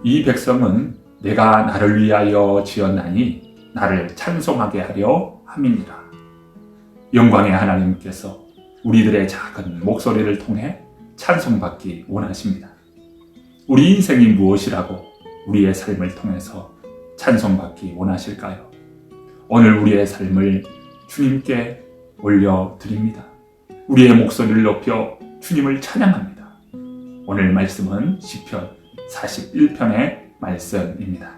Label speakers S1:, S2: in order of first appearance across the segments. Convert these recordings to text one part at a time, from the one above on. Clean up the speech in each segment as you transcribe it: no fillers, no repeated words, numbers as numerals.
S1: 이 백성은 내가 나를 위하여 지었나니 나를 찬송하게 하려 함이니라. 영광의 하나님께서 우리들의 작은 목소리를 통해 찬송받기 원하십니다. 우리 인생이 무엇이라고 우리의 삶을 통해서 찬송받기 원하실까요? 오늘 우리의 삶을 주님께 올려드립니다. 우리의 목소리를 높여 주님을 찬양합니다. 오늘 말씀은 시편 41편의 말씀입니다.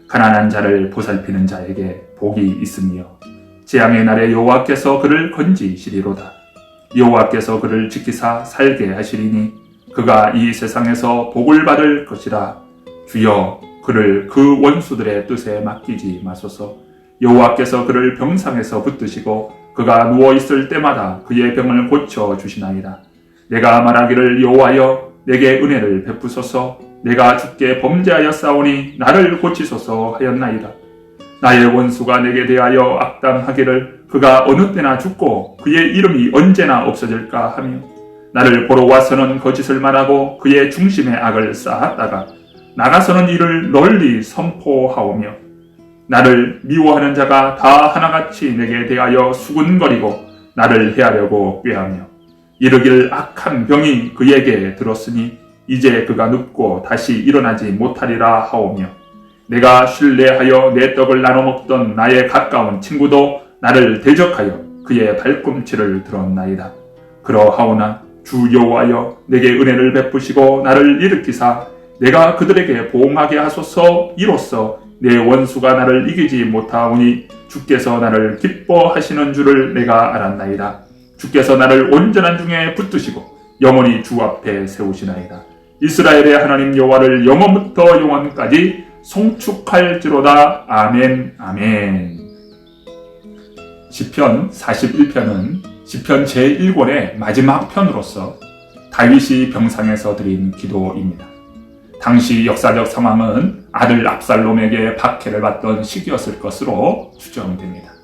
S1: 가난한 자를 보살피는 자에게 복이 있으며 재앙의 날에 여호와께서 그를 건지시리로다. 여호와께서 그를 지키사 살게 하시리니 그가 이 세상에서 복을 받을 것이라. 주여 그를 그 원수들의 뜻에 맡기지 마소서. 여호와께서 그를 병상에서 붙드시고 그가 누워있을 때마다 그의 병을 고쳐주시나이다. 내가 말하기를 여호와여 내게 은혜를 베푸소서. 내가 주께 범죄하여 싸우니 나를 고치소서 하였나이다. 나의 원수가 내게 대하여 악담하기를 그가 어느 때나 죽고 그의 이름이 언제나 없어질까 하며 나를 보러 와서는 거짓을 말하고 그의 중심에 악을 쌓았다가 나가서는 이를 널리 선포하오며 나를 미워하는 자가 다 하나같이 내게 대하여 수군거리고 나를 해하려고 꾀하며 이르기를 악한 병이 그에게 들었으니 이제 그가 눕고 다시 일어나지 못하리라 하오며 내가 신뢰하여 내 떡을 나눠 먹던 나의 가까운 친구도 나를 대적하여 그의 발꿈치를 들었나이다. 그러하오나 주 여호와여 내게 은혜를 베푸시고 나를 일으키사 내가 그들에게 보응하게 하소서. 이로써 내 원수가 나를 이기지 못하오니 주께서 나를 기뻐하시는 줄을 내가 알았나이다. 주께서 나를 온전한 중에 붙드시고 영원히 주 앞에 세우시나이다. 이스라엘의 하나님 여호와를 영원부터 영원까지 송축할지로다. 아멘 아멘. 시편 41편은 시편 제1권의 마지막 편으로서 다윗이 병상에서 드린 기도입니다. 당시 역사적 상황은 아들 압살롬에게 박해를 받던 시기였을 것으로 추정됩니다.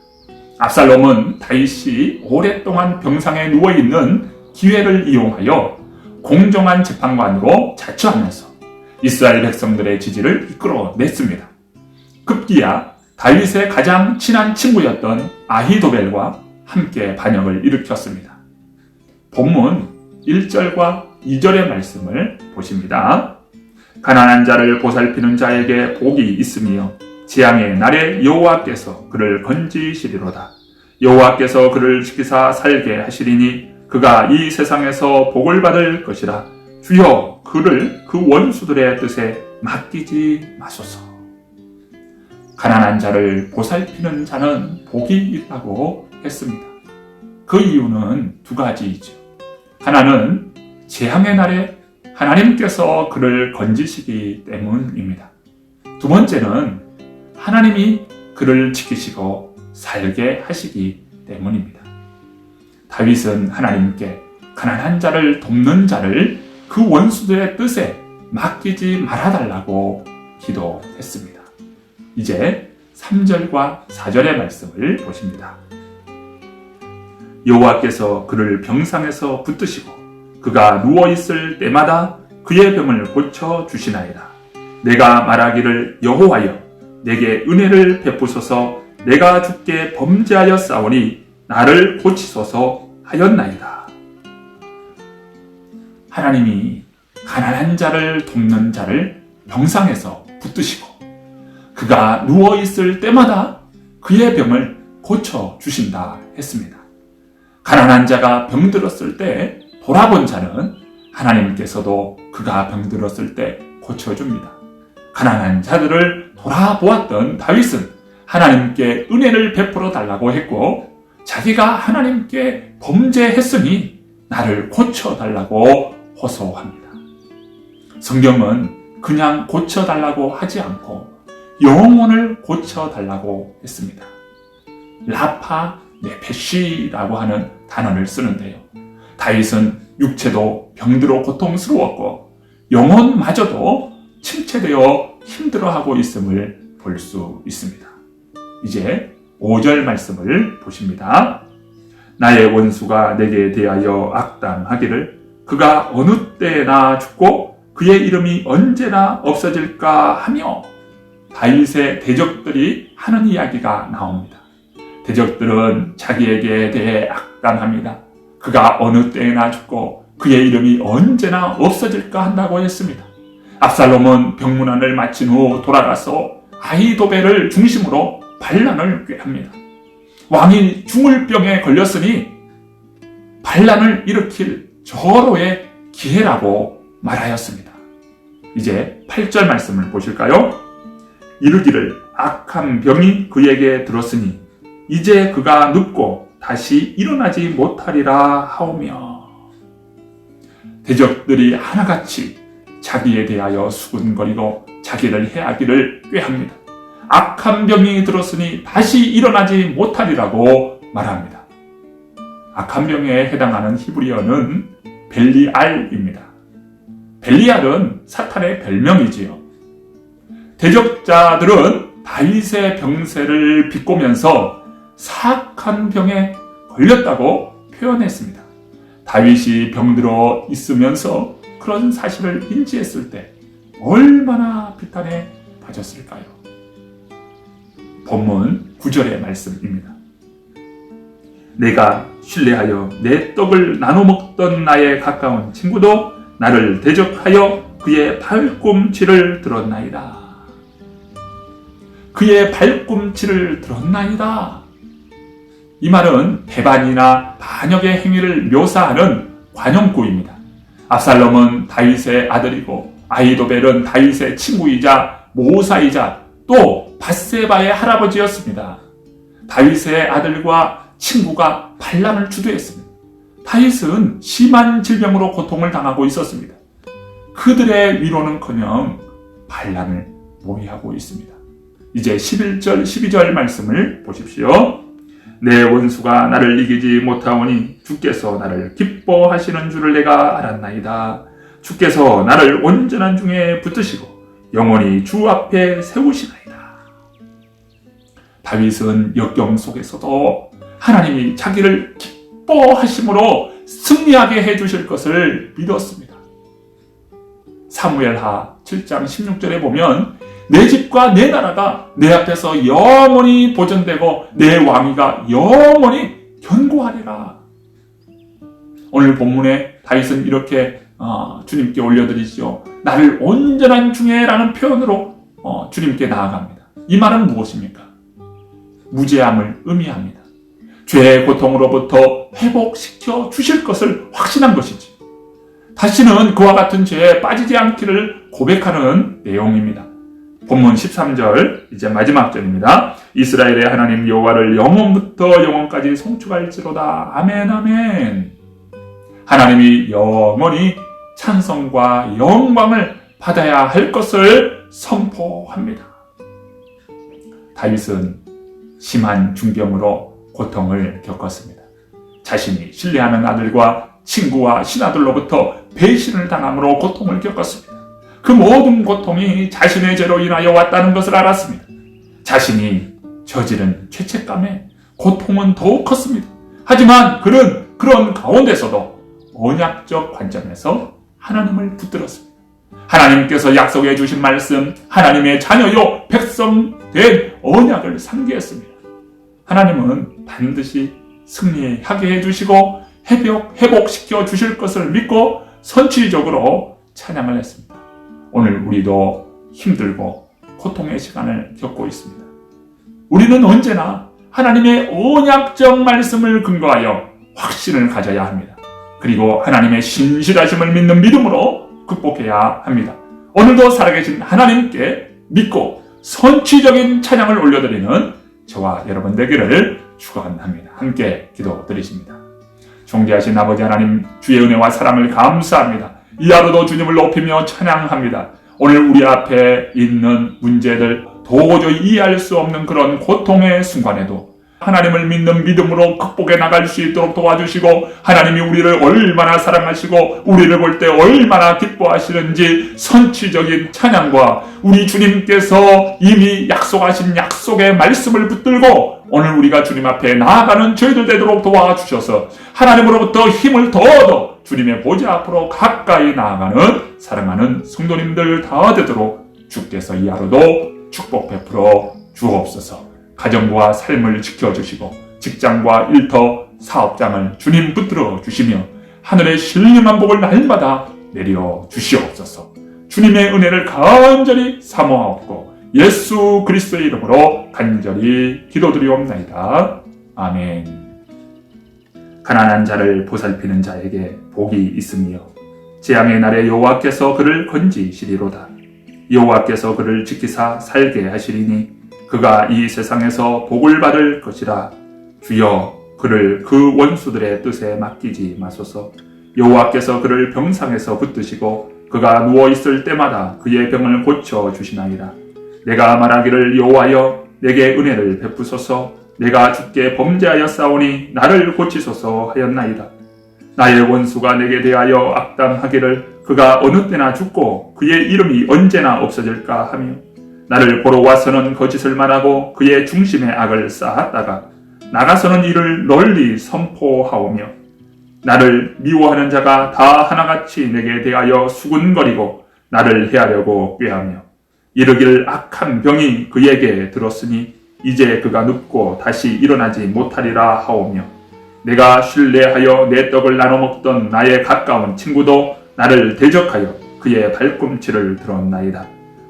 S1: 압살롬은 다윗이 오랫동안 병상에 누워있는 기회를 이용하여 공정한 재판관으로 자처하면서 이스라엘 백성들의 지지를 이끌어냈습니다. 급기야 다윗의 가장 친한 친구였던 아히도벨과 함께 반역을 일으켰습니다. 본문 1절과 2절의 말씀을 보십니다. 가난한 자를 보살피는 자에게 복이 있으며 재앙의 날에 여호와께서 그를 건지시리로다. 여호와께서 그를 지키사 살게 하시리니 그가 이 세상에서 복을 받을 것이라. 주여 그를 그 원수들의 뜻에 맡기지 마소서. 가난한 자를 보살피는 자는 복이 있다고 했습니다. 그 이유는 두 가지이죠. 하나는 재앙의 날에 하나님께서 그를 건지시기 때문입니다. 두 번째는 하나님이 그를 지키시고 살게 하시기 때문입니다. 다윗은 하나님께 가난한 자를 돕는 자를 그 원수들의 뜻에 맡기지 말아달라고 기도했습니다. 이제 3절과 4절의 말씀을 보십니다. 여호와께서 그를 병상에서 붙드시고 그가 누워있을 때마다 그의 병을 고쳐주시나이다. 내가 말하기를 여호와여 내게 은혜를 베푸소서. 내가 주께 범죄하여 싸우니 나를 고치소서 하였나이다. 하나님이 가난한 자를 돕는 자를 병상에서 붙드시고 그가 누워있을 때마다 그의 병을 고쳐주신다 했습니다. 가난한 자가 병들었을 때 돌아본 자는 하나님께서도 그가 병들었을 때 고쳐줍니다. 가난한 자들을 돌아보았던 다윗은 하나님께 은혜를 베풀어 달라고 했고 자기가 하나님께 범죄했으니 나를 고쳐달라고 호소합니다. 성경은 그냥 고쳐달라고 하지 않고 영혼을 고쳐달라고 했습니다. 라파 네페시라고 하는 단어를 쓰는데요. 다윗은 육체도 병들어 고통스러웠고 영혼마저도 침체되어 힘들어하고 있음을 볼 수 있습니다. 이제 5절 말씀을 보십니다. 나의 원수가 내게 대하여 악담하기를 그가 어느 때나 죽고 그의 이름이 언제나 없어질까 하며 다윗의 대적들이 하는 이야기가 나옵니다. 대적들은 자기에게 대해 악담합니다. 그가 어느 때나 죽고 그의 이름이 언제나 없어질까 한다고 했습니다. 압살롬은 병문안을 마친 후 돌아가서 아히도벨을 중심으로 반란을 꾀합니다. 왕이 죽을 병에 걸렸으니 반란을 일으킬 절호의 기회라고 말하였습니다. 이제 8절 말씀을 보실까요? 이르기를 악한 병이 그에게 들었으니 이제 그가 눕고 다시 일어나지 못하리라 하오며, 대적들이 하나같이 자기에 대하여 수군거리고 자기를 해하기를 꾀합니다. 악한 병이 들었으니 다시 일어나지 못하리라고 말합니다. 악한 병에 해당하는 히브리어는 벨리알입니다. 벨리알은 사탄의 별명이지요. 대적자들은 다윗의 병세를 비꼬면서 사악한 병에 걸렸다고 표현했습니다. 다윗이 병들어 있으면서 그런 사실을 인지했을 때 얼마나 비탄에 빠졌을까요? 본문 9절의 말씀입니다. 내가 신뢰하여 내 떡을 나눠 먹던 나의 가까운 친구도 나를 대적하여 그의 발꿈치를 들었나이다. 그의 발꿈치를 들었나이다. 이 말은 배반이나 반역의 행위를 묘사하는 관용구입니다. 압살롬은 다윗의 아들이고 아히도벨은 다윗의 친구이자 모사이자 또 밧세바의 할아버지였습니다. 다윗의 아들과 친구가 반란을 주도했습니다. 다윗은 심한 질병으로 고통을 당하고 있었습니다. 그들의 위로는커녕 반란을 모의하고 있습니다. 이제 11절, 12절 말씀을 보십시오. 내 원수가 나를 이기지 못하오니 주께서 나를 기뻐하시는 줄을 내가 알았나이다. 주께서 나를 온전한 중에 붙드시고 영원히 주 앞에 세우시나이다. 다윗은 역경 속에서도 하나님이 자기를 기뻐하심으로 승리하게 해주실 것을 믿었습니다. 사무엘하 7장 16절에 보면 내 집과 내 나라가 내 앞에서 영원히 보존되고 내 왕위가 영원히 견고하리라. 오늘 본문에 다윗은 이렇게 주님께 올려드리죠. 나를 온전한 중에 라는 표현으로 주님께 나아갑니다. 이 말은 무엇입니까? 무죄함을 의미합니다. 죄의 고통으로부터 회복시켜 주실 것을 확신한 것이지. 다시는 그와 같은 죄에 빠지지 않기를 고백하는 내용입니다. 본문 13절, 이제 마지막 절입니다. 이스라엘의 하나님 여호와를 영원부터 영원까지 송축할지로다. 아멘, 아멘. 하나님이 영원히 찬송과 영광을 받아야 할 것을 선포합니다. 다윗은 심한 중병으로 고통을 겪었습니다. 자신이 신뢰하는 아들과 친구와 신하들로부터 배신을 당함으로 고통을 겪었습니다. 그 모든 고통이 자신의 죄로 인하여 왔다는 것을 알았습니다. 자신이 저지른 죄책감에 고통은 더욱 컸습니다. 하지만 그는 그런 가운데서도 언약적 관점에서 하나님을 붙들었습니다. 하나님께서 약속해 주신 말씀, 하나님의 자녀요 백성 된 언약을 상기했습니다. 하나님은 반드시 승리하게 해주시고 회복시켜 주실 것을 믿고 선취적으로 찬양을 했습니다. 오늘 우리도 힘들고 고통의 시간을 겪고 있습니다. 우리는 언제나 하나님의 언약적 말씀을 근거하여 확신을 가져야 합니다. 그리고 하나님의 신실하심을 믿는 믿음으로 극복해야 합니다. 오늘도 살아계신 하나님께 믿고 선취적인 찬양을 올려드리는 저와 여러분 되기를 축원합니다. 함께 기도드리십니다. 존귀하신 아버지 하나님, 주의 은혜와 사랑을 감사합니다. 이 하루도 주님을 높이며 찬양합니다. 오늘 우리 앞에 있는 문제들, 도저히 이해할 수 없는 그런 고통의 순간에도 하나님을 믿는 믿음으로 극복해 나갈 수 있도록 도와주시고, 하나님이 우리를 얼마나 사랑하시고 우리를 볼 때 얼마나 기뻐하시는지 선취적인 찬양과 우리 주님께서 이미 약속하신 약속의 말씀을 붙들고 오늘 우리가 주님 앞에 나아가는 저희들 되도록 도와주셔서 하나님으로부터 힘을 더 얻어 주님의 보좌 앞으로 가까이 나아가는 사랑하는 성도님들 다 되도록 주께서 이 하루도 축복 베풀어 주옵소서. 가정과 삶을 지켜주시고 직장과 일터, 사업장을 주님 붙들어 주시며 하늘의 신령한 복을 날마다 내려 주시옵소서. 주님의 은혜를 간절히 사모하옵고 예수 그리스도의 이름으로 간절히 기도드리옵나이다. 아멘. 가난한 자를 보살피는 자에게 복이 있으며 재앙의 날에 여호와께서 그를 건지시리로다. 여호와께서 그를 지키사 살게 하시리니 그가 이 세상에서 복을 받을 것이라. 주여 그를 그 원수들의 뜻에 맡기지 마소서. 여호와께서 그를 병상에서 붙드시고 그가 누워있을 때마다 그의 병을 고쳐주시나이다. 내가 말하기를 여호와여 내게 은혜를 베푸소서. 내가 주께 범죄하여 싸우니 나를 고치소서 하였나이다. 나의 원수가 내게 대하여 악담하기를 그가 어느 때나 죽고 그의 이름이 언제나 없어질까 하며 나를 보러 와서는 거짓을 말하고 그의 중심에 악을 쌓았다가 나가서는 이를 널리 선포하오며 나를 미워하는 자가 다 하나같이 내게 대하여 수군거리고 나를 해하려고 꾀하며 이르기를 악한 병이 그에게 들었으니 이제 그가 눕고 다시 일어나지 못하리라 하오며 내가 신뢰하여 내 떡을 나눠 먹던 나의 가까운 친구도 나를 대적하여 그의 발꿈치를 들었나이다.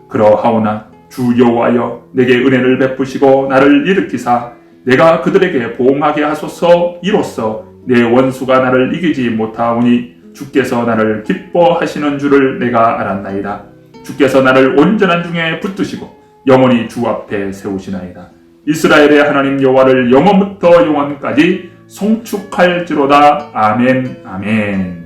S1: 그러하오나 주 여호와여 내게 은혜를 베푸시고 나를 일으키사 내가 그들에게 보응하게 하소서. 이로써 내 원수가 나를 이기지 못하오니 주께서 나를 기뻐하시는 줄을 내가 알았나이다. 주께서 나를 온전한 중에 붙드시고 영원히 주 앞에 세우시나이다. 이스라엘의 하나님 여호와를 영원부터 영원까지 송축할지로다. 아멘 아멘.